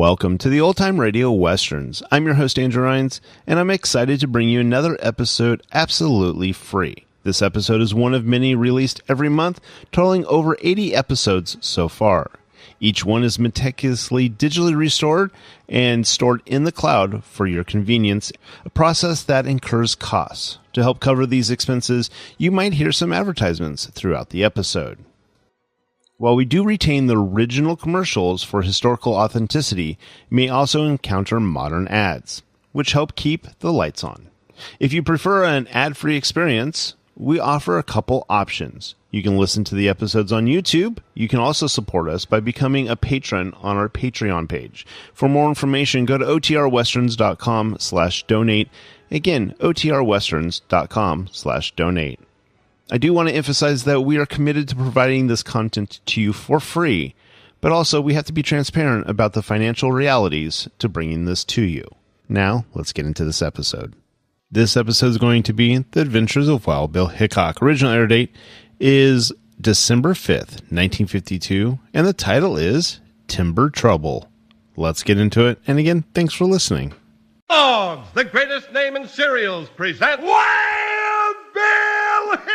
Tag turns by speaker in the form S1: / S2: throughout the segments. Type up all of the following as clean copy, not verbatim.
S1: Welcome to the Old Time Radio Westerns. I'm your host, Andrew Rines, and I'm excited to bring you another episode absolutely free. This episode is one of many released every month, totaling over 80 episodes so far. Each one is meticulously digitally restored and stored in the cloud for your convenience, a process that incurs costs. To help cover these expenses, you might hear some advertisements throughout the episode. While we do retain the original commercials for historical authenticity, you may also encounter modern ads, which help keep the lights on. If you prefer an ad-free experience, we offer a couple options. You can listen to the episodes on YouTube. You can also support us by becoming a patron on our Patreon page. For more information, go to otrwesterns.com/donate. Again, otrwesterns.com/donate. I do want to emphasize that we are committed to providing this content to you for free, but also we have to be transparent about the financial realities to bringing this to you. Now, let's get into this episode. This episode is going to be The Adventures of Wild Bill Hickok. Original air date is December 5th, 1952, and the title is Timber Trouble. Let's get into it, and again, thanks for listening.
S2: Dogs, the greatest name in cereals, present Wild Bill Hickok!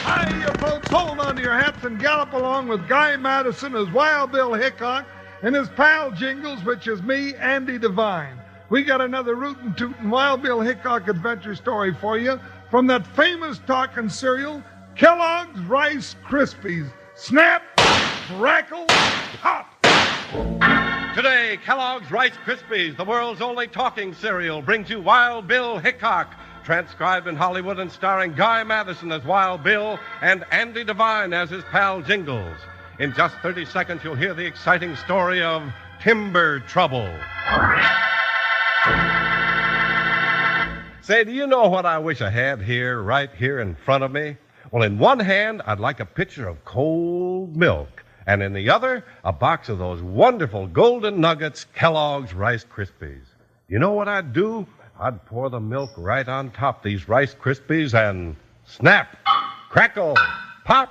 S2: Hiya, folks, hold on to your hats and gallop along with Guy Madison as Wild Bill Hickok and his pal Jingles, which is me, Andy Devine. We got another rootin' tootin' Wild Bill Hickok adventure story for you from that famous talking cereal, Kellogg's Rice Krispies. Snap, crackle, pop! Today, Kellogg's Rice Krispies, the world's only talking cereal, brings you Wild Bill Hickok, transcribed in Hollywood and starring Guy Madison as Wild Bill and Andy Devine as his pal Jingles. In just 30 seconds, you'll hear the exciting story of Timber Trouble. Say, do you know what I wish I had here, right here in front of me? Well, in one hand, I'd like a pitcher of cold milk, and in the other, a box of those wonderful golden nuggets, Kellogg's Rice Krispies. You know what I'd do? I'd pour the milk right on top these Rice Krispies and snap, crackle, pop,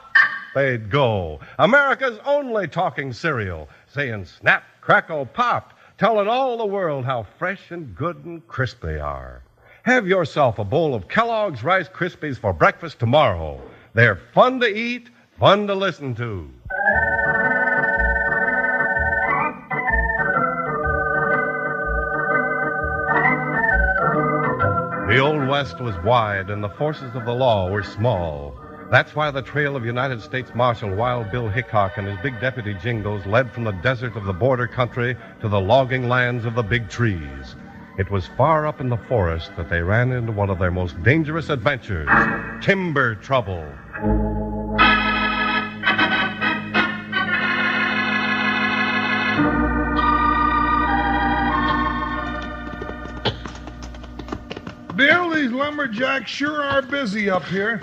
S2: they'd go. America's only talking cereal, saying snap, crackle, pop, telling all the world how fresh and good and crisp they are. Have yourself a bowl of Kellogg's Rice Krispies for breakfast tomorrow. They're fun to eat, fun to listen to. The Old West was wide and the forces of the law were small. That's why the trail of United States Marshal Wild Bill Hickok and his big deputy Jingles led from the desert of the border country to the logging lands of the big trees. It was far up in the forest that they ran into one of their most dangerous adventures, timber trouble.
S3: Bill, these lumberjacks sure are busy up here.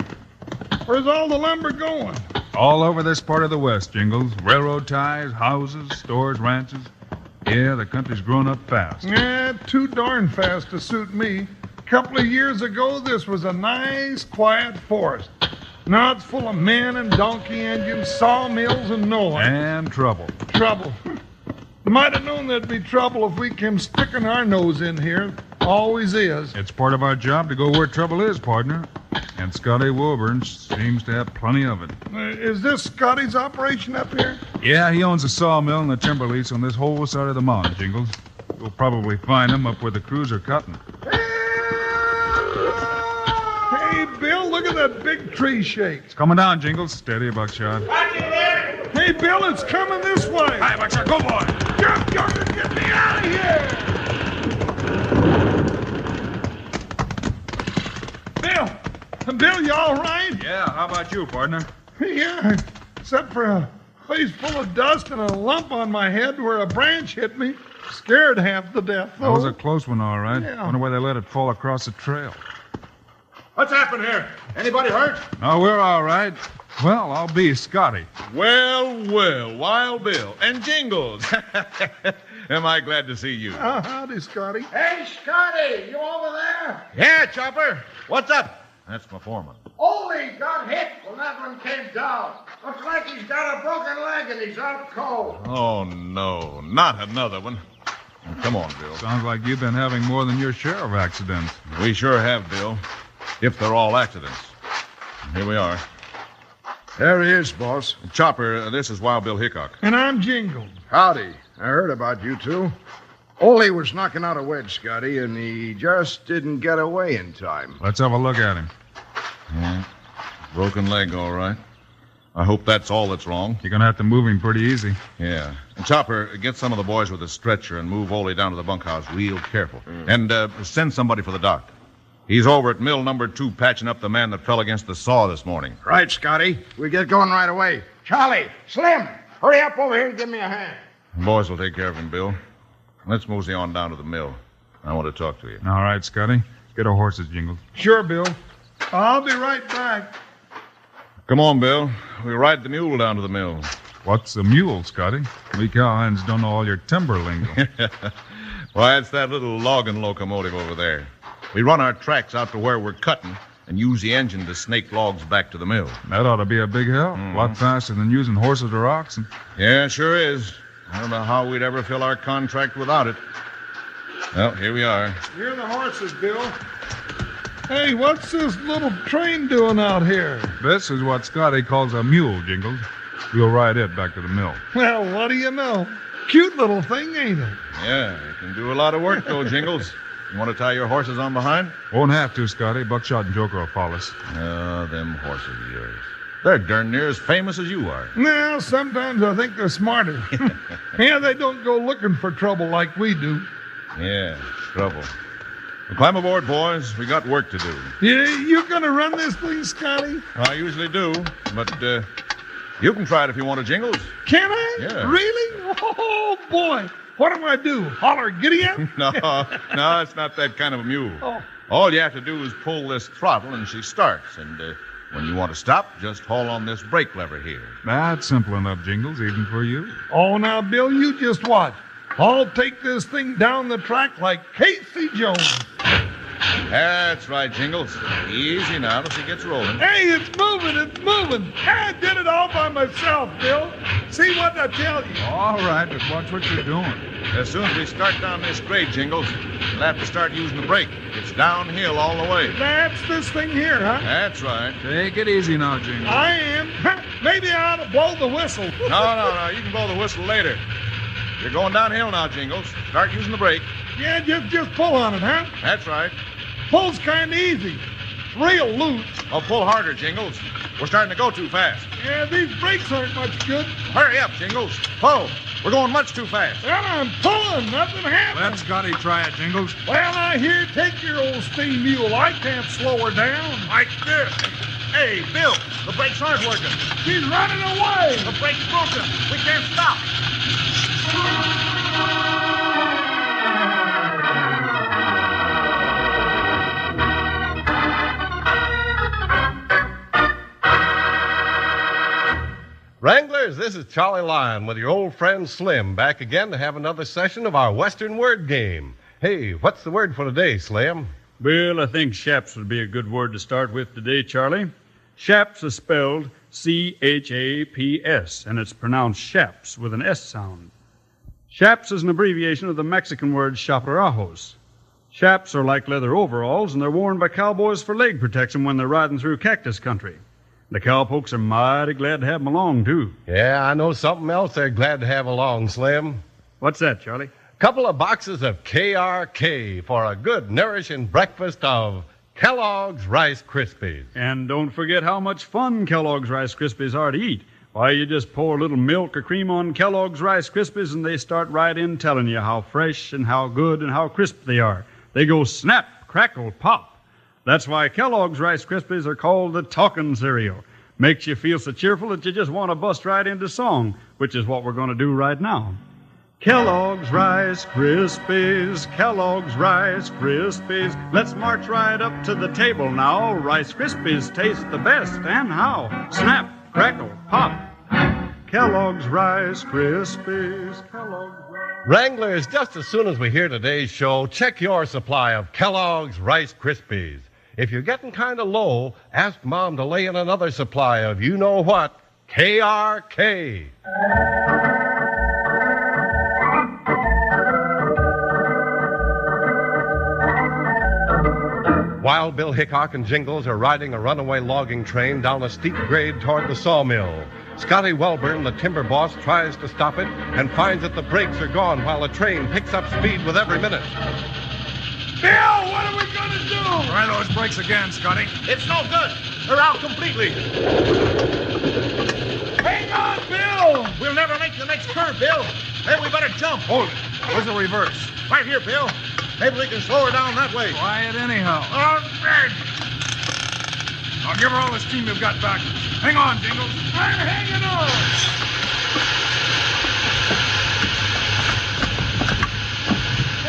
S3: Where's all the lumber going?
S4: All over this part of the West, Jingles. Railroad ties, houses, stores, ranches. Yeah, the country's grown up fast.
S3: Yeah, too darn fast to suit me. A couple of years ago, this was a nice, quiet forest. Now it's full of men and donkey engines, sawmills, and noise.
S4: And trouble.
S3: Trouble. Might have known there'd be trouble if we came sticking our nose in here. Always is.
S4: It's part of our job to go where trouble is, partner. And Scotty Wilburn seems to have plenty of it.
S3: Is this Scotty's operation up here?
S4: Yeah, he owns a sawmill and a timber lease on this whole side of the mountain, Jingles. You'll probably find him up where the crews are cutting.
S3: Hey, Bill, look at that big tree shake.
S4: It's coming down, Jingles. Steady, Buckshot.
S3: Hey, Bill, it's coming this way.
S4: Hi, Buckshot, go, boy.
S3: Jump, Jordan, get me out of here. Bill, you all right?
S4: Yeah, how about you, partner?
S3: Yeah, except for a face full of dust and a lump on my head where a branch hit me. Scared half to death, though.
S4: That was a close one, all right.
S3: Yeah.
S4: Wonder why they let it fall across the trail.
S5: What's happened here? Anybody hurt?
S4: No, we're all right. Well, I'll be Scotty.
S5: Well, Wild Bill and Jingles. Am I glad to see you?
S3: Howdy, Scotty.
S6: Hey, Scotty, you over there?
S5: Yeah, Chopper. What's up? That's my foreman.
S6: Ole got hit when that one came down. Looks like he's got a broken leg and he's out cold.
S5: Oh, no. Not another one. Come on, Bill.
S4: Sounds like you've been having more than your share of accidents.
S5: We sure have, Bill. If they're all accidents. Here we are.
S3: There he is, boss.
S5: Chopper, this is Wild Bill Hickok.
S2: And I'm Jingles.
S3: Howdy. I heard about you two. Ole was knocking out a wedge, Scotty, and he just didn't get away in time.
S4: Let's have a look at him.
S5: Yeah. Broken leg, all right. I hope that's all that's wrong.
S4: You're going to have to move him pretty easy.
S5: Yeah. And Chopper, get some of the boys with a stretcher and move Ole down to the bunkhouse real careful. And send somebody for the doctor. He's over at mill number 2 patching up the man that fell against the saw this morning.
S3: Right, Scotty. We get going right away.
S6: Charlie, Slim, hurry up over here and give me a hand.
S5: The boys will take care of him, Bill. Let's mosey on down to the mill. I want to talk to you.
S4: All right, Scotty. Get our horses, Jingles.
S2: Sure, Bill. I'll be right back.
S5: Come on, Bill. We ride the mule down to the mill.
S4: What's a mule, Scotty? We cowhands don't know all your timber lingo.
S5: Why, it's that little logging locomotive over there. We run our tracks out to where we're cutting and use the engine to snake logs back to the mill.
S4: That ought to be a big help. A lot faster than using horses or oxen.
S5: Yeah, sure is. I don't know how we'd ever fill our contract without it. Well, here we are.
S2: Here are the horses, Bill. Hey, what's this little train doing out here?
S4: This is what Scotty calls a mule, Jingles. We'll ride it back to the mill.
S2: Well, what do you know? Cute little thing, ain't it?
S5: Yeah, it can do a lot of work, though, Jingles. You want to tie your horses on behind?
S4: Won't have to, Scotty. Buckshot and Joker will follow us.
S5: Oh, them horses of yours. They're darn near as famous as you are.
S2: Well, sometimes I think they're smarter. Yeah, they don't go looking for trouble like we do.
S5: Yeah, trouble. Well, climb aboard, boys. We got work to do.
S2: You gonna run this thing, Scotty?
S5: I usually do, but you can try it if you want to, Jingles.
S2: Can I?
S5: Yeah.
S2: Really? Oh, boy. What do I do? Holler giddy up?
S5: No, it's not that kind of a mule.
S2: Oh.
S5: All you have to do is pull this throttle and she starts. And when you want to stop, just haul on this brake lever here.
S4: That's simple enough, Jingles, even for you.
S2: Oh, now, Bill, you just watch. I'll take this thing down the track like Casey Jones.
S5: That's right, Jingles. Easy now till she gets rolling.
S2: Hey, it's moving. I did it all by myself, Bill. See what I tell you.
S4: All right, but watch what you're doing.
S5: As soon as we start down this grade, Jingles, we'll have to start using the brake. It's downhill all the way.
S2: That's this thing here, huh?
S5: That's right.
S4: Take it easy now, Jingles.
S2: I am. Maybe I ought to blow the whistle.
S5: No. You can blow the whistle later. You're going downhill now, Jingles. Start using the brake.
S2: Yeah, just pull on it, huh?
S5: That's right.
S2: Pull's kind of easy. It's real loose.
S5: Oh, pull harder, Jingles. We're starting to go too fast.
S2: Yeah, these brakes aren't much good.
S5: Hurry up, Jingles. Pull. We're going much too fast.
S2: Well, I'm pulling. Nothing happened.
S4: Let Scotty try it, Jingles.
S2: Well, now, here, take your old steam mule. I can't slow her down.
S5: Like this. Hey, Bill, the brakes aren't working.
S2: She's running away.
S5: The brake's broken. We can't stop.
S7: Wranglers, this is Charlie Lyon with your old friend Slim, back again to have another session of our Western word game. Hey, what's the word for today, Slim?
S8: Well, I think shaps would be a good word to start with today, Charlie. Shaps is spelled C-H-A-P-S, and it's pronounced shaps with an S sound. Shaps is an abbreviation of the Mexican word chaparrajos. Shaps are like leather overalls, and they're worn by cowboys for leg protection when they're riding through cactus country. The cowpokes are mighty glad to have them along, too.
S7: Yeah, I know something else they're glad to have along, Slim.
S8: What's that, Charlie?
S7: Couple of boxes of KRK for a good, nourishing breakfast of Kellogg's Rice Krispies.
S8: And don't forget how much fun Kellogg's Rice Krispies are to eat. Why, you just pour a little milk or cream on Kellogg's Rice Krispies and they start right in telling you how fresh and how good and how crisp they are. They go snap, crackle, pop. That's why Kellogg's Rice Krispies are called the talking cereal. Makes you feel so cheerful that you just want to bust right into song, which is what we're going to do right now. Kellogg's Rice Krispies, Kellogg's Rice Krispies. Let's march right up to the table now. Rice Krispies taste the best, and how? Snap, crackle, pop. Kellogg's Rice Krispies, Kellogg's Rice...
S7: Wranglers, just as soon as we hear today's show, check your supply of Kellogg's Rice Krispies. if you're getting kind of low, ask Mom to lay in another supply of you-know-what, KRK. Wild Bill Hickok and Jingles are riding a runaway logging train down a steep grade toward the sawmill. Scotty Welburn, the timber boss, tries to stop it and finds that the brakes are gone while the train picks up speed with every minute.
S3: Bill, what are we going to do?
S4: Try those brakes again, Scotty.
S6: It's no good. They're out completely.
S3: Hang on, Bill!
S6: We'll never make the next curve, Bill. Maybe we better jump.
S4: Hold it. Where's the reverse?
S6: Right here, Bill. Maybe we can slow her down that way.
S4: Quiet anyhow.
S6: All right.
S4: I'll give her all the steam you've got back. Hang on, Jingles.
S3: I'm hanging on!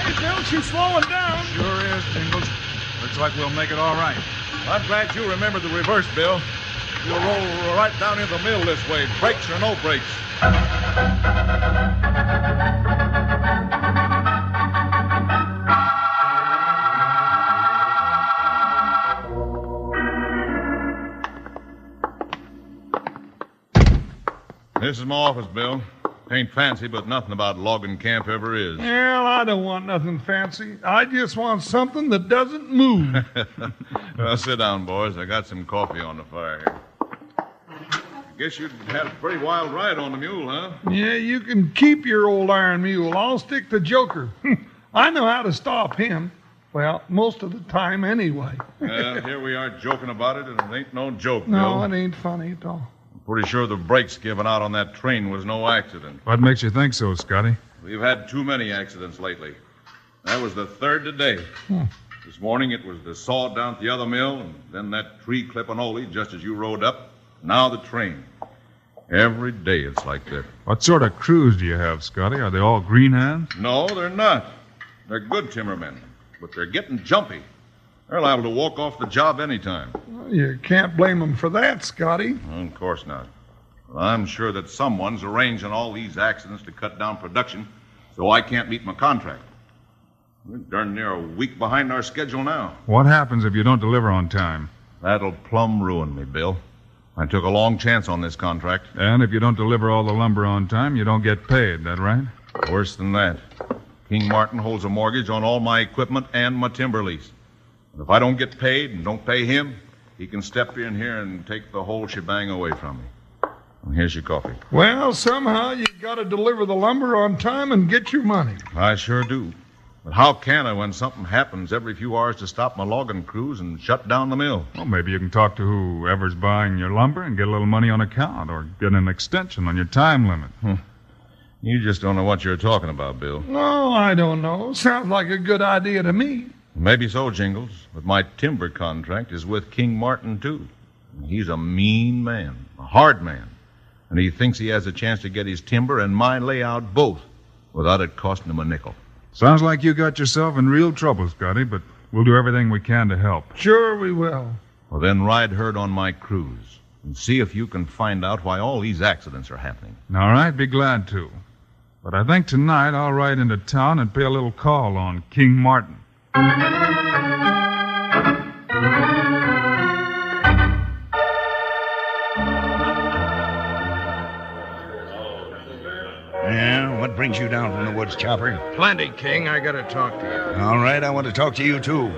S3: Hey, Bill, she's slowing down.
S4: Sure is, Jingles. Looks like we'll make it all right.
S5: I'm glad you remembered the reverse, Bill. You'll roll right down into the mill this way, brakes or no brakes. This is my office, Bill. Ain't fancy, but nothing about logging camp ever is.
S3: Well, I don't want nothing fancy. I just want something that doesn't move.
S5: Well, sit down, boys. I got some coffee on the fire here. I guess you'd had a pretty wild ride on the mule, huh?
S3: Yeah, you can keep your old iron mule. I'll stick to Joker. I know how to stop him. Well, most of the time anyway.
S5: Here we are joking about it, and it ain't no joke,
S3: No,
S5: Bill.
S3: it ain't funny at all.
S5: Pretty sure the brakes given out on that train was no accident.
S4: What makes you think so, Scotty?
S5: We've had too many accidents lately. That was the third today. This morning it was the saw down at the other mill, and then that tree clipping Ole just as you rode up. Now the train. Every day it's like that.
S4: What sort of crews do you have, Scotty? Are they all green hands?
S5: No, they're not. They're good timbermen, but they're getting jumpy. They're liable to walk off the job anytime.
S3: Well, you can't blame them for that, Scotty.
S5: Of course not. Well, I'm sure that someone's arranging all these accidents to cut down production, so I can't meet my contract. We're darn near a week behind our schedule now.
S4: What happens if you don't deliver on time?
S5: That'll plumb ruin me, Bill. I took a long chance on this contract.
S4: And if you don't deliver all the lumber on time, you don't get paid, that right?
S5: Worse than that. King Martin holds a mortgage on all my equipment and my timber lease. And if I don't get paid and don't pay him, he can step in here and take the whole shebang away from me. And here's your coffee.
S3: Well, somehow you got to deliver the lumber on time and get your money.
S5: I sure do. But how can I when something happens every few hours to stop my logging crews and shut down the mill?
S4: Well, maybe you can talk to whoever's buying your lumber and get a little money on account or get an extension on your time limit.
S5: You just don't know what you're talking about, Bill.
S3: No, I don't know. Sounds like a good idea to me.
S5: Maybe so, Jingles, but my timber contract is with King Martin, too. He's a mean man, a hard man, and he thinks he has a chance to get his timber and my layout both without it costing him a nickel.
S4: Sounds like you got yourself in real trouble, Scotty, but we'll do everything we can to help.
S3: Sure we will.
S5: Well, then ride herd on my cruise and see if you can find out why all these accidents are happening.
S4: All right, be glad to. But I think tonight I'll ride into town and pay a little call on King Martin.
S9: Yeah, what brings you down from the woods, Chopper?
S6: Plenty, King. I gotta talk to you.
S9: All right, I want to talk to you, too.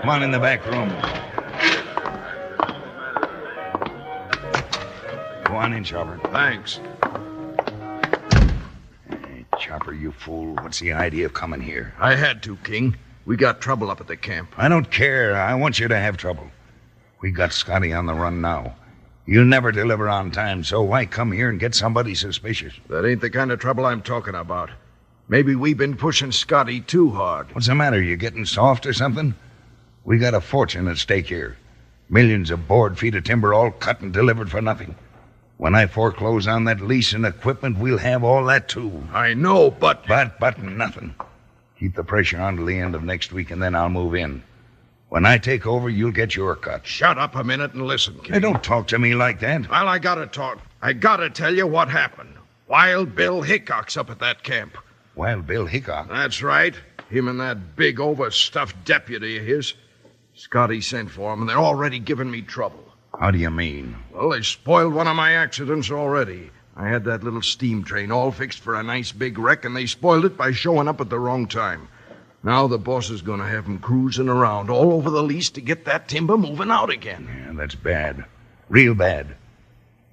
S9: Come on in the back room. Go on in, Chopper.
S6: Thanks.
S9: Hey, Chopper, you fool. What's the idea of coming here?
S6: I had to, King. We got trouble up at the camp.
S9: I don't care. I want you to have trouble. We got Scotty on the run now. You never deliver on time, so why come here and get somebody suspicious?
S6: That ain't the kind of trouble I'm talking about. Maybe we've been pushing Scotty too hard.
S9: What's the matter? You getting soft or something? We got a fortune at stake here. Millions of board feet of timber all cut and delivered for nothing. When I foreclose on that lease and equipment, we'll have all that, too.
S6: I know, but...
S9: But nothing. Keep the pressure on till the end of next week, and then I'll move in. When I take over, you'll get your cut.
S6: Shut up a minute and listen, King.
S9: Hey, don't talk to me like that.
S6: Well, I gotta talk. I gotta tell you what happened. Wild Bill Hickok's up at that camp.
S9: Wild Bill Hickok?
S6: That's right. Him and that big overstuffed deputy of his.
S10: Scotty sent for 'em, and they're already giving me trouble.
S9: How do you mean?
S10: Well, they spoiled one of my accidents already. I had that little steam train all fixed for a nice big wreck, and they spoiled it by showing up at the wrong time. Now the boss is going to have 'em cruising around all over the lease to get that timber moving out again.
S9: Yeah, that's bad. Real bad.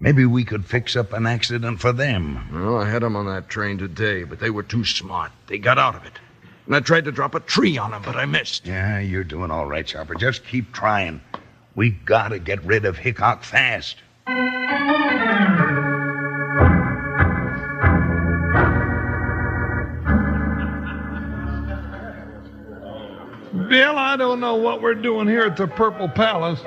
S9: Maybe we could fix up an accident for them.
S10: Well, I had 'em on that train today, but they were too smart. They got out of it. And I tried to drop a tree on 'em, but I missed.
S9: Yeah, you're doing all right, Chopper. Just keep trying. We gotta get rid of Hickok fast.
S2: Bill, I don't know what we're doing here at the Purple Palace.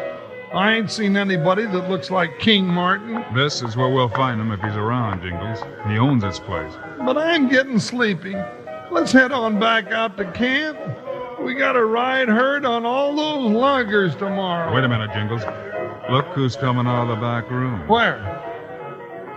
S2: I ain't seen anybody that looks like King Martin.
S4: This is where we'll find him if he's around, Jingles. He owns this place.
S2: But I'm getting sleepy. Let's head on back out to camp. We got a ride herd on all those loggers tomorrow.
S4: Wait a minute, Jingles. Look who's coming out of the back room.
S2: Where?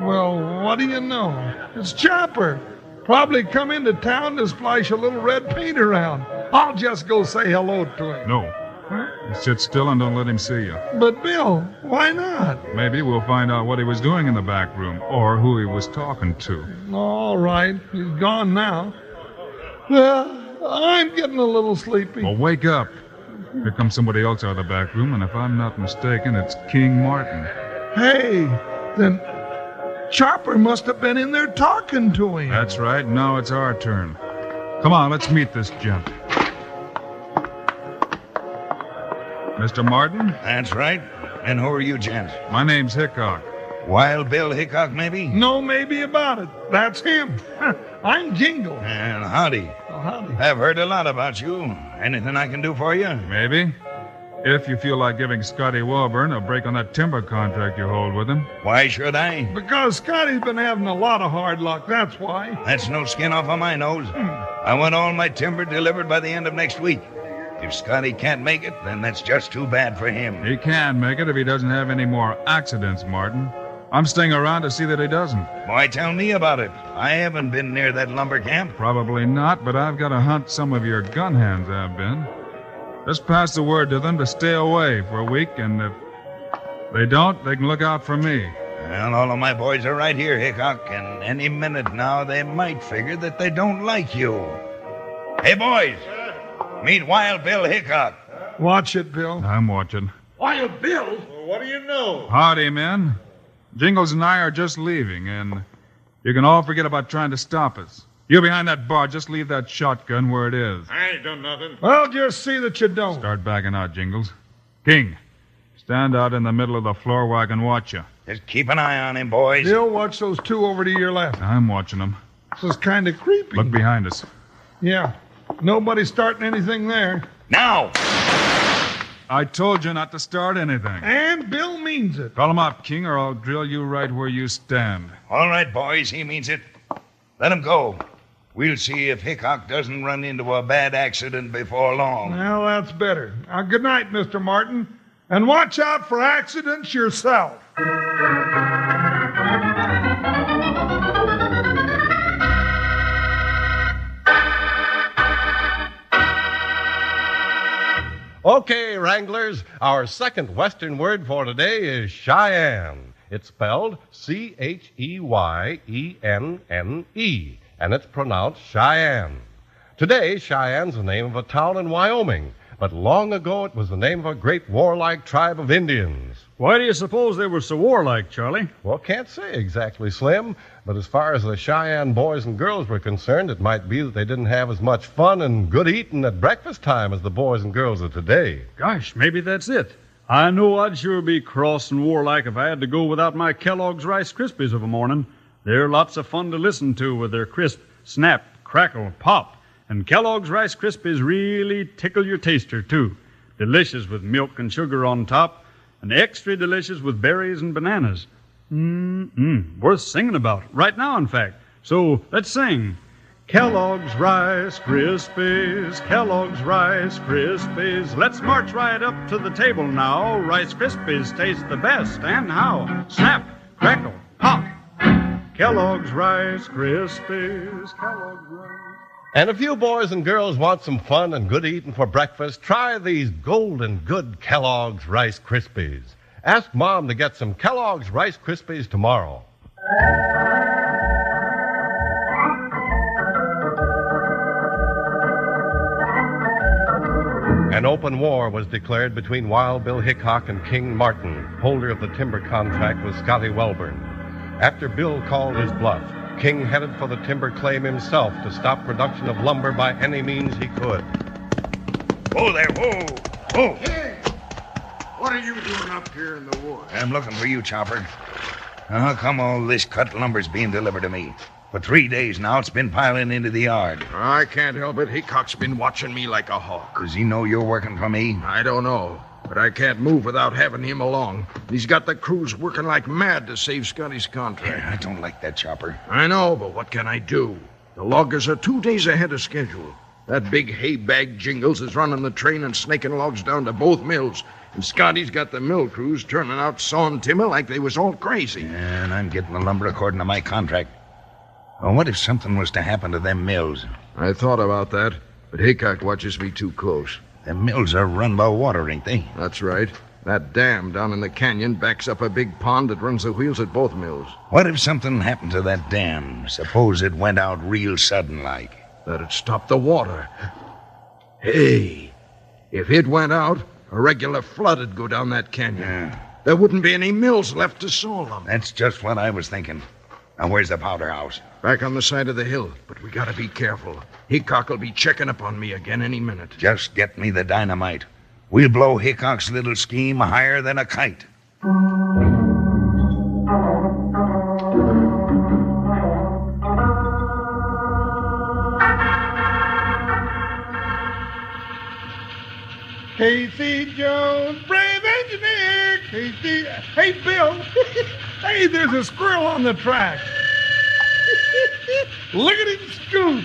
S2: Well, what do you know? It's Chopper. Probably come into town to splash a little red paint around. I'll just go say hello to him.
S4: No.
S2: Huh?
S4: You sit still and don't let him see you.
S2: But, Bill, why not?
S4: Maybe we'll find out what he was doing in the back room or who he was talking to.
S2: All right. He's gone now. I'm getting a little sleepy.
S4: Well, wake up. Here comes somebody else out of the back room, and if I'm not mistaken, it's King Martin.
S2: Hey, then Chopper must have been in there talking to him.
S4: That's right. Now it's our turn. Come on, let's meet this gent. Mr. Martin?
S9: That's right. And who are you, gents?
S4: My name's Hickok.
S9: Wild Bill Hickok, maybe?
S2: No maybe about it. That's him. I'm Jingle.
S9: And howdy.
S2: Oh, howdy.
S9: I've heard a lot about you. Anything I can do for you?
S4: Maybe. If you feel like giving Scotty Welburn a break on that timber contract you hold with him.
S9: Why should I?
S2: Because Scotty's been having a lot of hard luck, that's why.
S9: That's no skin off of my nose. I want all my timber delivered by the end of next week. If Scotty can't make it, then that's just too bad for him.
S4: He can make it if he doesn't have any more accidents, Martin. I'm staying around to see that he doesn't.
S9: Why, tell me about it. I haven't been near that lumber camp.
S4: Probably not, but I've got to hunt some of your gun hands have been. Just pass the word to them to stay away for a week, and if they don't, they can look out for me.
S9: Well, all of my boys are right here, Hickok, and any minute now they might figure that they don't like you. Hey, boys, meet Wild Bill Hickok.
S2: Watch it, Bill.
S4: I'm watching.
S6: Wild Bill?
S5: Well, what do you know?
S4: Howdy, men. Jingles and I are just leaving, and you can all forget about trying to stop us. You behind that bar, just leave that shotgun where it is.
S5: I ain't done nothing.
S2: Well, just see that you don't.
S4: Start backing out, Jingles. King, stand out in the middle of the floor where I can watch you.
S9: Just keep an eye on him, boys.
S2: Bill, watch those two over to your left.
S4: I'm watching them.
S2: This is kind of creepy.
S4: Look behind us.
S2: Yeah. Nobody's starting anything there.
S9: Now!
S4: I told you not to start anything.
S2: And Bill means it.
S4: Call him up, King, or I'll drill you right where you stand.
S9: All right, boys, he means it. Let him go. We'll see if Hickok doesn't run into a bad accident before long.
S2: Well, that's better. Good night, Mr. Martin. And watch out for accidents yourself.
S7: Okay, Wranglers, our second Western word for today is Cheyenne. It's spelled Cheyenne, and it's pronounced Cheyenne. Today, Cheyenne's the name of a town in Wyoming, but long ago it was the name of a great warlike tribe of Indians.
S8: Why do you suppose they were so warlike, Charlie?
S7: Well, can't say exactly, Slim, but as far as the Cheyenne boys and girls were concerned, it might be that they didn't have as much fun and good eating at breakfast time as the boys and girls of today.
S8: Gosh, maybe that's it. I know I'd sure be cross and warlike if I had to go without my Kellogg's Rice Krispies of a morning. They're lots of fun to listen to with their crisp, snap, crackle, pop. And Kellogg's Rice Krispies really tickle your taster, too. Delicious with milk and sugar on top, and extra delicious with berries and bananas. Worth singing about. Right now, in fact. So, let's sing. Kellogg's Rice Krispies, Kellogg's Rice Krispies. Let's march right up to the table now. Rice Krispies taste the best, and how? Snap, crackle, pop. Kellogg's Rice Krispies, Kellogg's Rice.
S7: And if you boys and girls want some fun and good eating for breakfast, try these golden good Kellogg's Rice Krispies. Ask Mom to get some Kellogg's Rice Krispies tomorrow. An open war was declared between Wild Bill Hickok and King Martin, holder of the timber contract with Scotty Welburn. After Bill called his bluff, King headed for the timber claim himself to stop production of lumber by any means he could.
S9: Whoa there, whoa, whoa.
S10: Hey! What are you doing up here in the woods?
S9: I'm looking for you, Chopper. How come all this cut lumber's being delivered to me? For 3 days now, it's been piling into the yard.
S10: I can't help it. Hickok's been watching me like a hawk.
S9: Does he know you're working for me?
S10: I don't know, but I can't move without having him along. He's got the crews working like mad to save Scotty's contract.
S9: I don't like that, Chopper.
S10: I know, but what can I do? The loggers are 2 days ahead of schedule. That big hay bag Jingles is running the train and snaking logs down to both mills. And Scotty's got the mill crews turning out sawing timber like they was all crazy.
S9: And I'm getting the lumber according to my contract. Well, what if something was to happen to them mills?
S10: I thought about that, but Hickok watches me too close.
S9: Them mills are run by water, ain't they?
S10: That's right. That dam down in the canyon backs up a big pond that runs the wheels at both mills.
S9: What if something happened to that dam? Suppose it went out real sudden-like.
S10: That'd stop the water. Hey, if it went out, a regular flood'd go down that canyon.
S9: Yeah.
S10: There wouldn't be any mills left to saw them.
S9: That's just what I was thinking. Now, where's the powder house?
S10: Back on the side of the hill, but we gotta be careful. Hickok will be checking up on me again any minute.
S9: Just get me the dynamite. We'll blow Hickok's little scheme higher than a kite.
S2: Casey Jones, brave engineer. Casey. Hey, Bill. Hey, there's a squirrel on the track. Look at him scoot.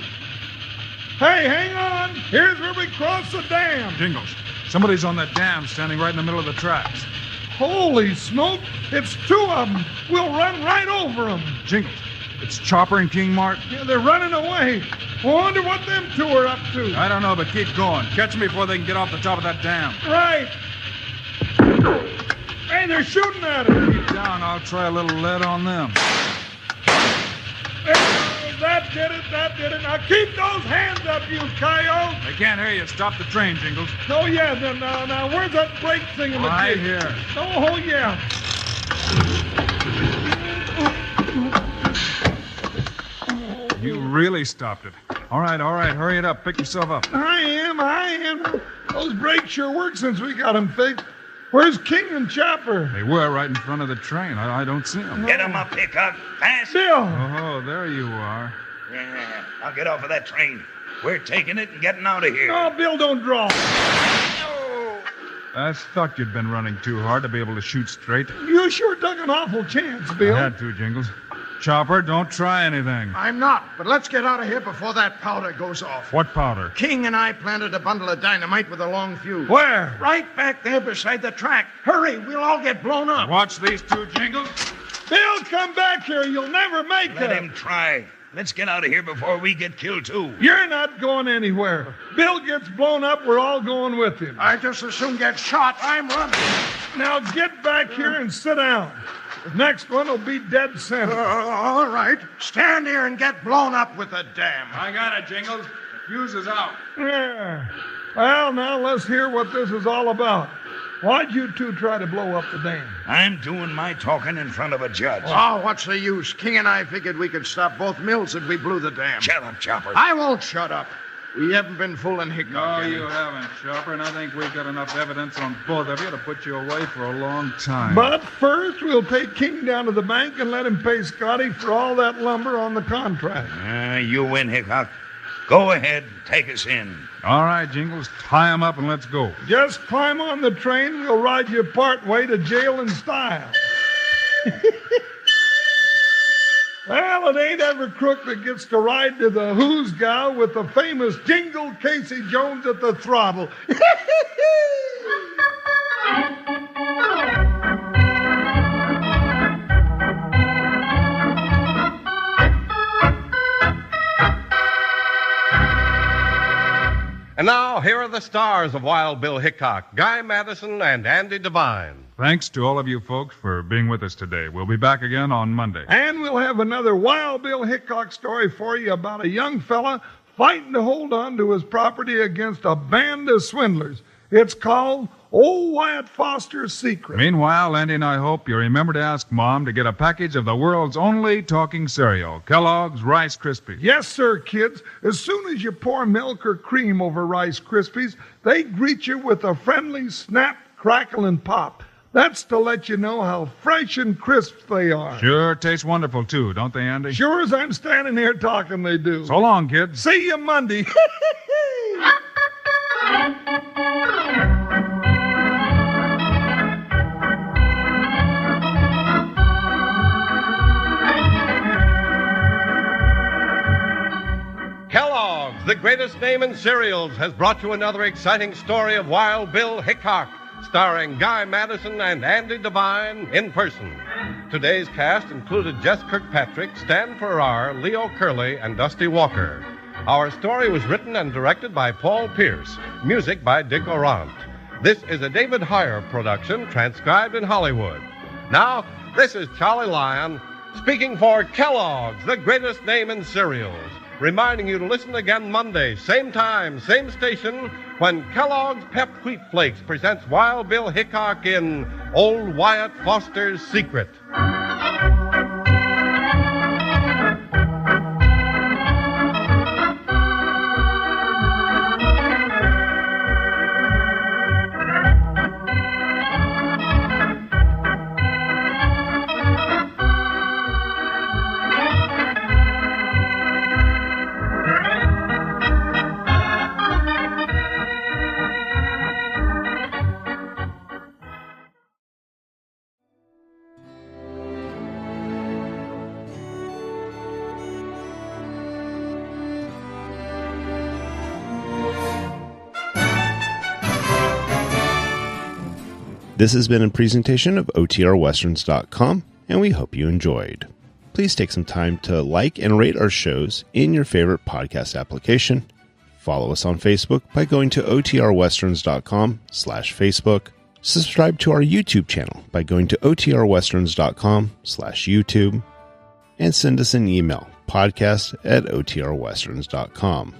S2: Hey, hang on. Here's where we cross the dam.
S4: Jingles, somebody's on that dam standing right in the middle of the tracks.
S2: Holy smoke. It's 2 of them. We'll run right over them.
S4: Jingles, it's Chopper and King Mart.
S2: Yeah, they're running away. I wonder what them 2 are up to.
S4: I don't know, but keep going. Catch them before they can get off the top of that dam.
S2: Right. Hey, they're shooting at us.
S4: Keep down. I'll try a little lead on them.
S2: That did it. That did it. Now keep those hands up, you coyote.
S4: They can't hear you. Stop the train, Jingles.
S2: Oh, yeah. Now, where's that brake thing in the
S4: Right
S2: ditch?
S4: here.
S2: Oh, yeah.
S4: You really stopped it. All right. Hurry it up. Pick yourself up.
S2: I am. Those brakes sure work since we got them fixed. Where's King and Chopper?
S4: They were right in front of the train. I don't see them.
S9: Get 'em up, Hickok. Fast.
S2: Bill.
S4: Oh, there you are.
S9: Yeah, I'll get off of that train. We're taking it and getting out of here.
S2: No, Bill, don't draw.
S4: I thought you'd been running too hard to be able to shoot straight.
S2: You sure took an awful chance, Bill.
S4: I had to, Jingles. Chopper, don't try anything.
S10: I'm not, but let's get out of here before that powder goes off.
S4: What powder?
S10: King and I planted a bundle of dynamite with a long fuse.
S2: Where?
S10: Right back there beside the track. Hurry, we'll all get blown up.
S4: Watch these 2, Jingles.
S2: Bill, come back here. You'll never make
S9: Let
S2: it.
S9: him try. Let's get out of here before we get killed, too.
S2: You're not going anywhere. Bill gets blown up, we're all going with him.
S10: I just as soon get shot. I'm running.
S2: Now get back here and sit down. The next one will be dead center.
S10: All right. Stand here and get blown up with the dam.
S4: I got it, Jingles. The fuse is out.
S2: Yeah. Well, now let's hear what this is all about. Why'd you 2 try to blow up the dam?
S9: I'm doing my talking in front of a judge.
S10: Oh, what's the use? King and I figured we could stop both mills if we blew the dam.
S9: Shut up, Chopper.
S10: I won't shut up. We haven't been fooling Hickok.
S4: No,
S10: any.
S4: you haven't, Chopper, and I think we've got enough evidence on both of you to put you away for a long time.
S2: But first, we'll take King down to the bank and let him pay Scotty for all that lumber on the contract.
S9: You win, Hickok. Go ahead, take us in.
S4: All right, Jingles, tie 'em up and let's go.
S2: Just climb on the train. We'll ride you part way to jail in style. Well, it ain't every crook that gets to ride to the Hoosgow with the famous Jingle Casey Jones at the throttle.
S7: And now, here are the stars of Wild Bill Hickok, Guy Madison and Andy Devine.
S4: Thanks to all of you folks for being with us today. We'll be back again on Monday.
S2: And we'll have another Wild Bill Hickok story for you about a young fella fighting to hold on to his property against a band of swindlers. It's called Old Wyatt Foster's Secret.
S4: Meanwhile, Andy and I hope you remember to ask Mom to get a package of the world's only talking cereal, Kellogg's Rice Krispies.
S2: Yes, sir, kids. As soon as you pour milk or cream over Rice Krispies, they greet you with a friendly snap, crackle, and pop. That's to let you know how fresh and crisp they are.
S4: Sure tastes wonderful, too, don't they, Andy?
S2: Sure as I'm standing here talking, they do.
S4: So long, kids.
S2: See you Monday.
S7: Kellogg's, the greatest name in cereals, has brought you another exciting story of Wild Bill Hickok, starring Guy Madison and Andy Devine in person. Today's cast included Jess Kirkpatrick, Stan Farrar, Leo Curley, and Dusty Walker. Our story was written and directed by Paul Pierce. Music by Dick Orant. This is a David Heyer production, transcribed in Hollywood. Now, this is Charlie Lyon, speaking for Kellogg's, the greatest name in cereals, reminding you to listen again Monday, same time, same station, when Kellogg's Pep Wheat Flakes presents Wild Bill Hickok in Old Wyatt Foster's Secret.
S1: This has been a presentation of OTRWesterns.com, and we hope you enjoyed. Please take some time to like and rate our shows in your favorite podcast application. Follow us on Facebook by going to OTRWesterns.com/Facebook. Subscribe to our YouTube channel by going to OTRWesterns.com/YouTube. And send us an email, podcast@OTRWesterns.com.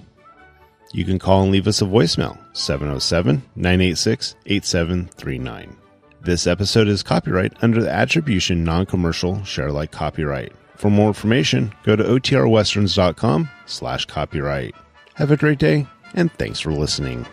S1: You can call and leave us a voicemail, 707-986-8739. This episode is copyright under the Attribution Non-Commercial Share Alike copyright. For more information, go to OTRWesterns.com/copyright. Have a great day, and thanks for listening.